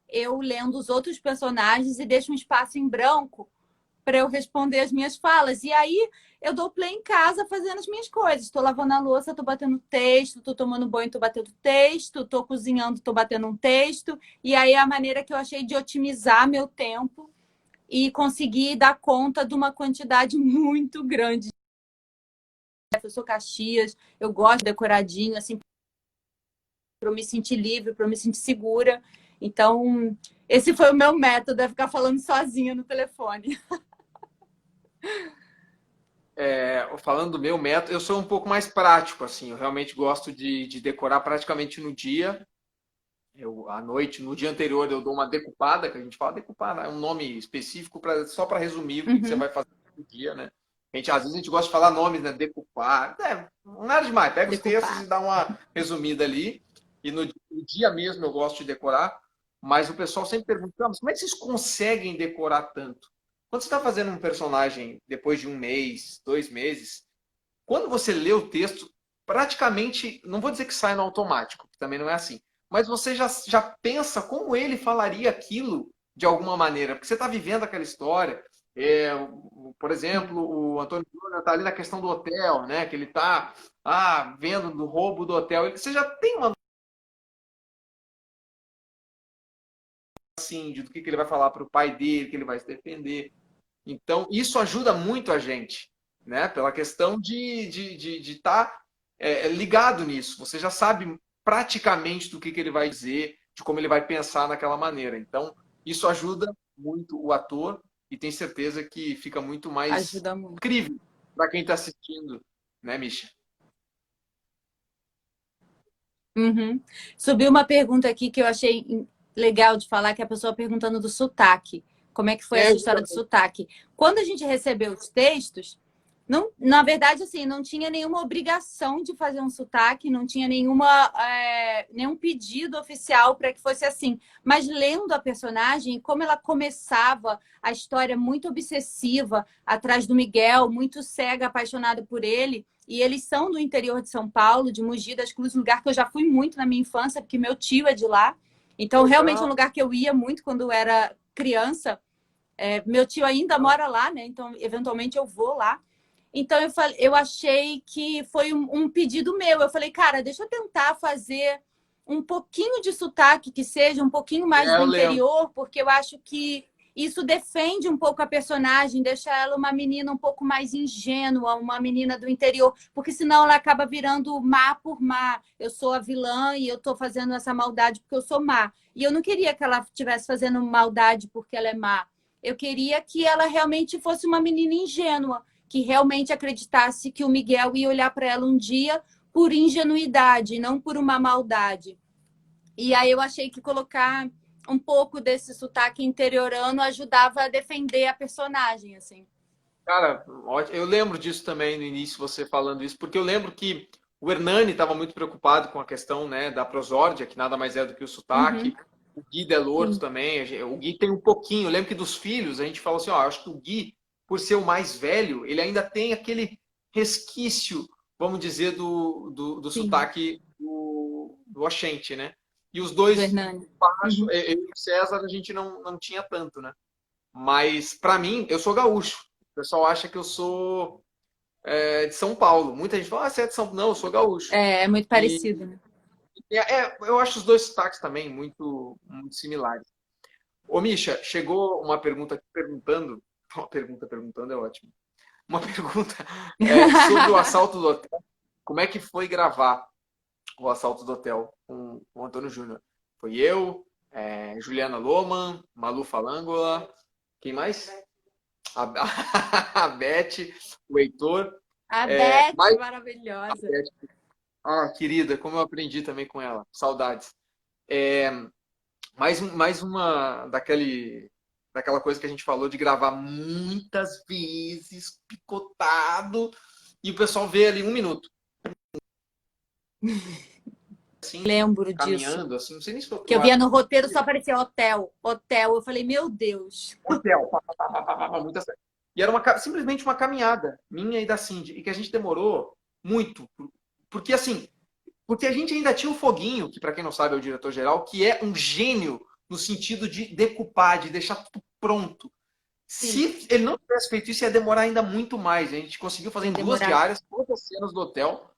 eu lendo os outros personagens e deixo um espaço em branco para eu responder as minhas falas. E aí eu dou play em casa fazendo as minhas coisas. Estou lavando a louça, estou batendo texto, estou tomando banho, estou batendo texto, estou cozinhando, estou batendo um texto. E aí é a maneira que eu achei de otimizar meu tempo e conseguir dar conta de uma quantidade muito grande. Eu sou Caxias, eu gosto de decoradinho, assim, para eu me sentir livre, para eu me sentir segura. Então, esse foi o meu método, é ficar falando sozinha no telefone. Falando do meu método, eu sou um pouco mais prático, assim. Eu realmente gosto de decorar praticamente no dia. À noite, no dia anterior, eu dou uma decupada, que a gente fala decupada, é um nome específico só para resumir o que você Uhum. vai fazer no dia, né? Às vezes a gente gosta de falar nomes, né? Decupar. Nada demais. Pega os textos e Decupar. dá uma resumida ali. E no dia mesmo eu gosto de decorar. Mas o pessoal sempre pergunta, "Ah, mas como é que vocês conseguem decorar tanto? Quando você está fazendo um personagem depois de um mês, 2 meses, quando você lê o texto, praticamente, não vou dizer que sai no automático, que também não é assim, mas você já pensa como ele falaria aquilo de alguma maneira, porque você está vivendo aquela história. Por exemplo, o Antônio Júnior está ali na questão do hotel, né? Que ele está vendo do roubo do hotel. Você já tem uma assim, do que ele vai falar para o pai dele, que ele vai se defender. Então, isso ajuda muito a gente, né? Pela questão de estar ligado nisso. Você já sabe praticamente do que ele vai dizer, de como ele vai pensar naquela maneira. Então, isso ajuda muito o ator e tenho certeza que fica muito mais Ajuda muito. incrível para quem está assistindo, né, Misha? Uhum. Subiu uma pergunta aqui que eu achei legal de falar, que é a pessoa perguntando do sotaque. Como é que foi essa história do Justamente. sotaque? Quando a gente recebeu os textos, não, na verdade, assim, não tinha nenhuma obrigação de fazer um sotaque, não tinha nenhum pedido oficial para que fosse assim. Mas lendo a personagem, como ela começava a história muito obsessiva atrás do Miguel, muito cega, apaixonada por ele, e eles são do interior de São Paulo, de Mogi das Cruzes, um lugar que eu já fui muito na minha infância, porque meu tio é de lá. Então, realmente é um Legal. lugar que eu ia muito quando eu era criança. Meu tio ainda mora lá, né? Então, eventualmente eu vou lá. Então eu achei que foi um pedido meu. Eu falei, cara, deixa eu tentar fazer um pouquinho de sotaque, que seja um pouquinho mais do Eu lembro. interior, porque eu acho que isso defende um pouco a personagem, deixa ela uma menina um pouco mais ingênua, uma menina do interior, porque senão ela acaba virando má por má. Eu sou a vilã e eu estou fazendo essa maldade porque eu sou má. E eu não queria que ela estivesse fazendo maldade porque ela é má. Eu queria que ela realmente fosse uma menina ingênua, que realmente acreditasse que o Miguel ia olhar para ela um dia por ingenuidade, não por uma maldade. E aí eu achei que colocar um pouco desse sotaque interiorano ajudava a defender a personagem, assim. Cara, eu lembro disso também no início, você falando isso, porque eu lembro que o Hernani estava muito preocupado com a questão, né, da prosórdia, que nada mais é do que o Uhum, sotaque. O Gui Delorto sim, também, o Gui tem um pouquinho. Eu lembro que dos filhos, a gente falou assim, ó, acho que o Gui, por ser o mais velho, ele ainda tem aquele resquício, vamos dizer, do sim, sotaque do Oxente, né? E os do dois, Hernani. baixo, Uhum. eu e o César, a gente não tinha tanto, né? Mas, para mim, eu sou gaúcho. O pessoal acha que eu sou de São Paulo. Muita gente fala, você é de São Paulo. Não, eu sou gaúcho. É muito E parecido, né? eu acho os dois sotaques também muito, muito similares. Ô, Misha, chegou uma pergunta aqui perguntando. Uma pergunta perguntando é ótimo. Uma pergunta sobre o assalto do hotel. Como é que foi gravar o assalto do hotel com o Antônio Júnior? Foi eu, Juliana Loman, Malu Falangola, quem mais? A, a Beth, o Heitor, A Beth, mais a maravilhosa. Beth, querida, como eu aprendi também com ela, saudades. É, mais uma daquela coisa que a gente falou de gravar muitas vezes, picotado, e o pessoal vê ali 1 minuto. Assim, Lembro disso. caminhando, assim, não sei nem se foi Que pro eu ar. via no roteiro só aparecia hotel, hotel. Eu falei, meu Deus. Hotel, muitas. E era simplesmente uma caminhada minha e da Cindy, e que a gente demorou muito, porque assim, porque a gente ainda tinha o Foguinho, que para quem não sabe é o diretor-geral, que é um gênio no sentido de decupar, de deixar tudo pronto. Sim, Se ele não tivesse feito isso, ia demorar ainda muito mais. A gente conseguiu fazer ia em 2 demorar. diárias todas as cenas do hotel,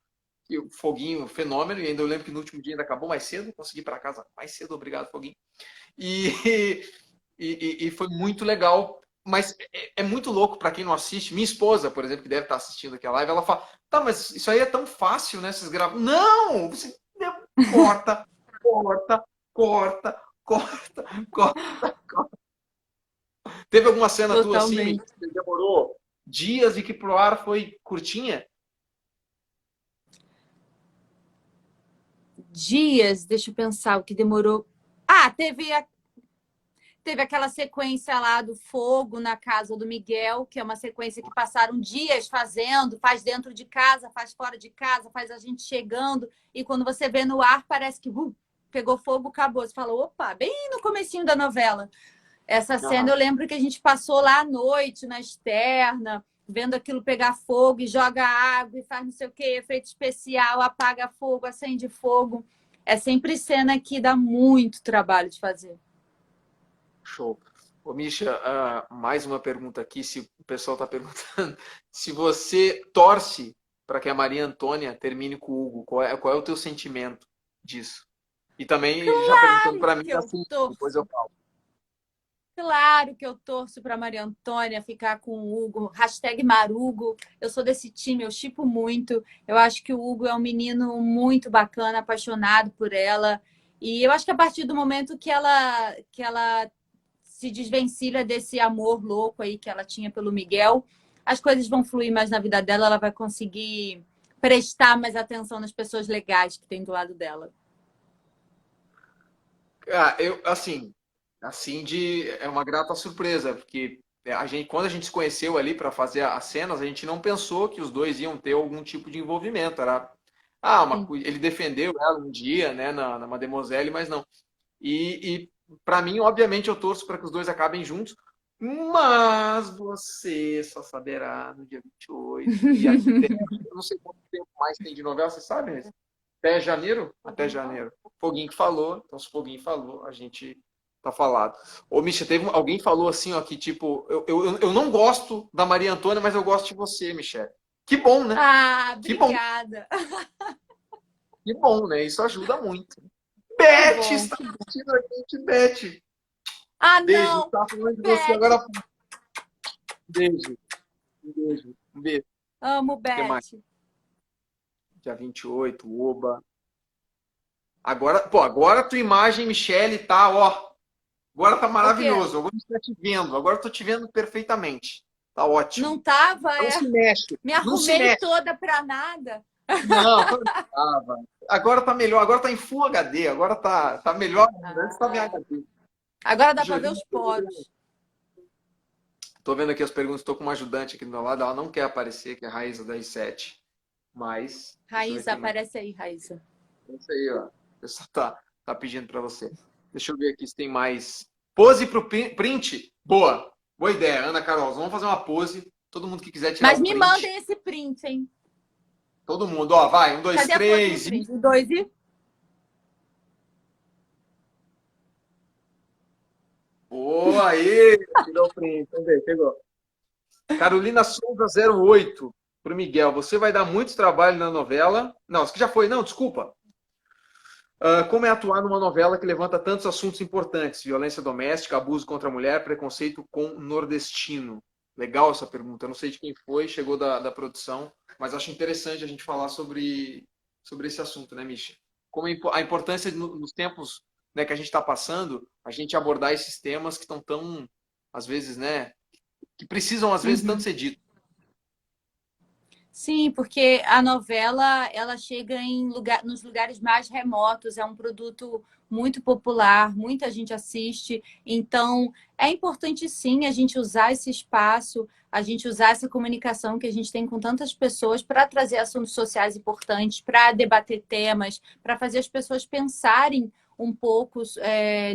e o Foguinho, fenômeno, e ainda eu lembro que no último dia ainda acabou mais cedo, consegui ir para casa mais cedo, obrigado, Foguinho. E, e foi muito legal, mas é muito louco para quem não assiste. Minha esposa, por exemplo, que deve estar assistindo aqui a live, ela fala: tá, mas isso aí é tão fácil, né? Vocês gravam. Não! Você corta, corta, corta, corta, corta, corta. Teve alguma cena tua assim, Totalmente. que demorou dias e que pro ar foi curtinha? Dias, deixa eu pensar o que demorou. Ah, teve aquela sequência lá do fogo na casa do Miguel, que é uma sequência que passaram dias fazendo, faz dentro de casa, faz fora de casa, faz a gente chegando, e quando você vê no ar, parece que pegou fogo, acabou. Você fala, opa, bem no comecinho da novela. Essa cena Aham. eu lembro que a gente passou lá à noite, na externa, vendo aquilo pegar fogo e joga água e faz não sei o que, efeito especial, apaga fogo, acende fogo. É sempre cena que dá muito trabalho de fazer. Show. Ô, Misha, mais uma pergunta aqui, se o pessoal está perguntando, se você torce para que a Maria Antônia termine com o Hugo, qual é o teu sentimento disso? E também já perguntando Claro para mim, que eu assim, depois eu torço. falo. Claro que eu torço para Maria Antônia ficar com o Hugo. Hashtag Marugo. Eu sou desse time, eu shippo muito. Eu acho que o Hugo é um menino muito bacana, apaixonado por ela. E eu acho que a partir do momento que ela se desvencilha desse amor louco aí que ela tinha pelo Miguel, as coisas vão fluir mais na vida dela, ela vai conseguir prestar mais atenção nas pessoas legais que tem do lado dela. Eu, assim é uma grata surpresa, porque quando a gente se conheceu ali para fazer as cenas, a gente não pensou que os dois iam ter algum tipo de envolvimento. Sim. Ele defendeu ela um dia, né, na Mademoiselle, mas não. E para mim, obviamente, eu torço para que os dois acabem juntos, mas você só saberá no dia 28. E até, eu não sei quanto tempo mais tem de novela, você sabe, né? Até janeiro? Até janeiro. Foguinho que falou, então se o Foguinho falou, a gente tá falado. Ô, Misha, alguém falou assim, ó, que tipo, eu não gosto da Maria Antônia, mas eu gosto de você, Michele. Que bom, né? Ah, Que bom, obrigada. que bom, né? Isso ajuda muito. Que Beth bom, está que bom. assistindo a gente, Beth. Ah, Beijo, não, tá falando de você Beth. agora. Beijo, um beijo, um beijo. Amo O que mais? Beth. Dia 28, Oba. Agora, pô, agora a tua imagem, Michele, tá, ó. Agora tá O quê? maravilhoso. Agora estou te vendo. Agora estou te vendo perfeitamente. Tá ótimo. Não tava, Não é. se mexe. Me Não se arrumei mexe. toda pra nada. Não, não tava. Agora tá melhor. Agora tá em Full HD. Agora tá melhor. Antes tava em Ah, HD. agora dá pra ver Julinho, os poros. tô vendo aqui as perguntas. Estou com uma ajudante aqui do meu lado. Ela não quer aparecer, que é a Raíza da R7. Mas, deixa eu ver Raíssa, quem mais. aparece aí, Raíssa. É isso aí, ó. O pessoal tá pedindo para você. Deixa eu ver aqui se tem mais. Pose pro print. Boa. Boa ideia, Ana Carol. Vamos fazer uma pose. Todo mundo que quiser tirar Mas o me print. mandem esse print, hein? Todo mundo, ó, vai. Um, dois, Cadê a pose do três e. print? O dois e... Boa, aí! Tirou o print. Vamos ver, pegou. Carolina Souza 08 pro Miguel. Você vai dar muito trabalho na novela. Não, isso que já foi. Não, desculpa. Como é atuar numa novela que levanta tantos assuntos importantes? Violência doméstica, abuso contra a mulher, preconceito com nordestino. Legal essa pergunta. Eu não sei de quem foi, chegou da produção, mas acho interessante a gente falar sobre esse assunto, né, Misha? Como a importância nos tempos, né, que a gente está passando, a gente abordar esses temas que estão tão, às vezes, né, que precisam, às vezes, tanto ser dito. Sim, porque a novela ela chega nos lugares mais remotos, é um produto muito popular, muita gente assiste, então é importante sim a gente usar esse espaço, a gente usar essa comunicação que a gente tem com tantas pessoas para trazer assuntos sociais importantes, para debater temas, para fazer as pessoas pensarem um pouco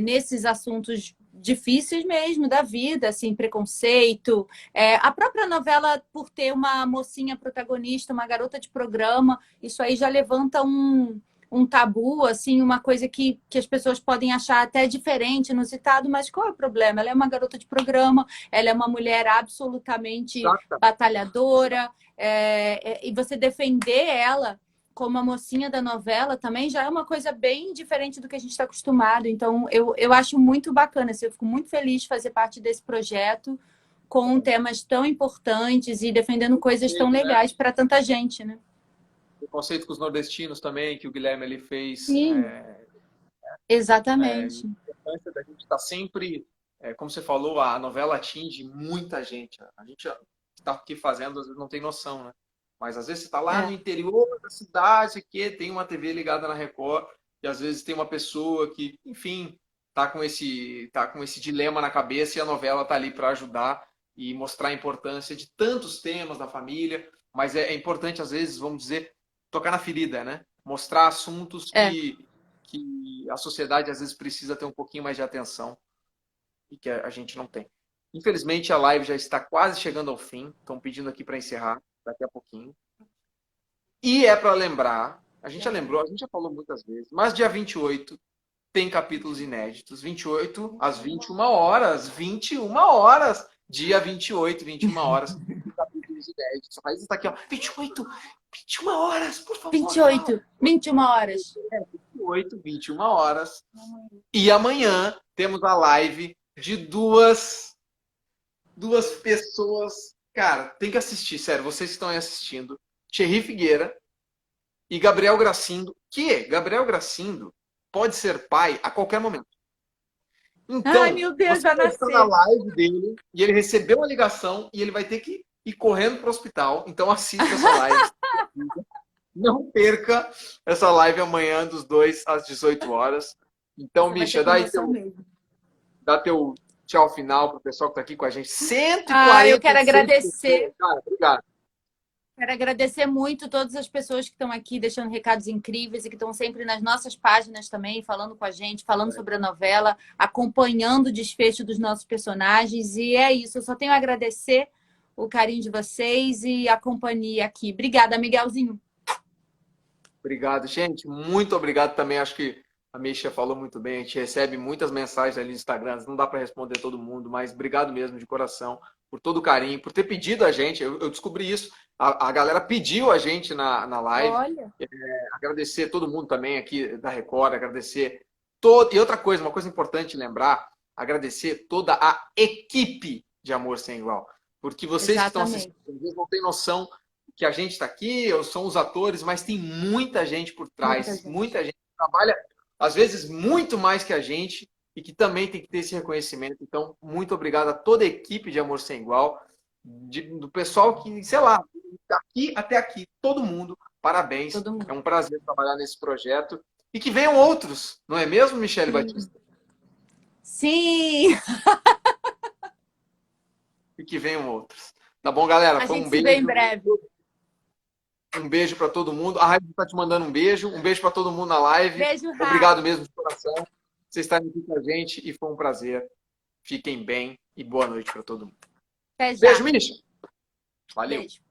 nesses assuntos difíceis mesmo da vida, assim, preconceito, a própria novela, por ter uma mocinha protagonista, uma garota de programa, isso aí já levanta um tabu, assim, uma coisa que as pessoas podem achar até diferente, inusitado, mas qual é o problema? Ela é uma garota de programa, ela é uma mulher absolutamente Exato. batalhadora, e você defender ela como a mocinha da novela também já é uma coisa bem diferente do que a gente está acostumado. Então, eu acho muito bacana, assim, eu fico muito feliz de fazer parte desse projeto com temas tão importantes e defendendo coisas tão Né? legais para tanta gente, né? O conceito com os nordestinos também, que o Guilherme ele fez. Sim, exatamente. A importância da gente estar sempre, como você falou, a novela atinge muita gente. A gente está aqui fazendo, às vezes não tem noção, né? Mas às vezes você está lá no É. interior da cidade, que tem uma TV ligada na Record, e às vezes tem uma pessoa que, enfim, tá com esse dilema na cabeça e a novela está ali para ajudar e mostrar a importância de tantos temas da família. Mas é importante, às vezes, vamos dizer, tocar na ferida, né? Mostrar assuntos É. que a sociedade às vezes precisa ter um pouquinho mais de atenção e que a gente não tem. Infelizmente, a live já está quase chegando ao fim. Estão pedindo aqui para encerrar daqui a pouquinho. E é para lembrar, a gente já lembrou, a gente já falou muitas vezes, mas dia 28 tem capítulos inéditos. 28 às 21 horas. 21 horas. Dia 28, 21 horas. Capítulos inéditos. A Raíssa está aqui, ó. 28, 21 horas, por favor. 28, 21 horas. 28, 21 horas. E amanhã temos a live de duas pessoas. Cara, tem que assistir, sério, vocês que estão aí assistindo. Thierry Figueira e Gabriel Gracindo, que Gabriel Gracindo pode ser pai a qualquer momento. Então, Ai, meu Deus, você vai vai estar na nascer. live dele e ele recebeu uma ligação e ele vai ter que ir correndo para o hospital. Então, assista essa live. Não perca essa live amanhã dos 2 às 18 horas. Então, Você vai Misha, ser comoção mesmo. dá teu tchau final para o pessoal que está aqui com a gente. Eu quero 146 pessoas. agradecer. Cara, obrigado. Quero agradecer muito todas as pessoas que estão aqui deixando recados incríveis e que estão sempre nas nossas páginas também, falando com a gente, falando sobre a novela, acompanhando o desfecho dos nossos personagens. E é isso, eu só tenho a agradecer o carinho de vocês e a companhia aqui. Obrigada, Miguelzinho. Obrigado, gente. Muito obrigado também. Acho que a Misha falou muito bem. A gente recebe muitas mensagens ali no Instagram. Não dá para responder todo mundo, mas obrigado mesmo de coração por todo o carinho, por ter pedido a gente. Eu descobri isso. A galera pediu a gente na live. Olha. Agradecer todo mundo também aqui da Record. Agradecer todo. E outra coisa, uma coisa importante lembrar: agradecer toda a equipe de Amor Sem Igual. Porque vocês que estão Exatamente. assistindo, às vezes não têm noção que a gente está aqui, são os atores, mas tem muita gente por trás, muita gente que trabalha, às vezes, muito mais que a gente e que também tem que ter esse reconhecimento. Então, muito obrigado a toda a equipe de Amor Sem Igual, do pessoal que, sei lá, daqui até aqui, todo mundo, parabéns. Todo mundo. É um prazer trabalhar nesse projeto. E que venham outros, não é mesmo, Michele Batista? Sim! E que venham outros. Tá bom, galera? A Foi gente um se vê em beijo. breve. Um beijo para todo mundo. A Raíssa está te mandando um beijo. Um beijo para todo mundo na live. Beijo, Rafa. Obrigado mesmo de coração. Vocês estarem aqui com a gente e foi um prazer. Fiquem bem e boa noite para todo mundo. Até já. Beijo, Misha. Valeu. Beijo.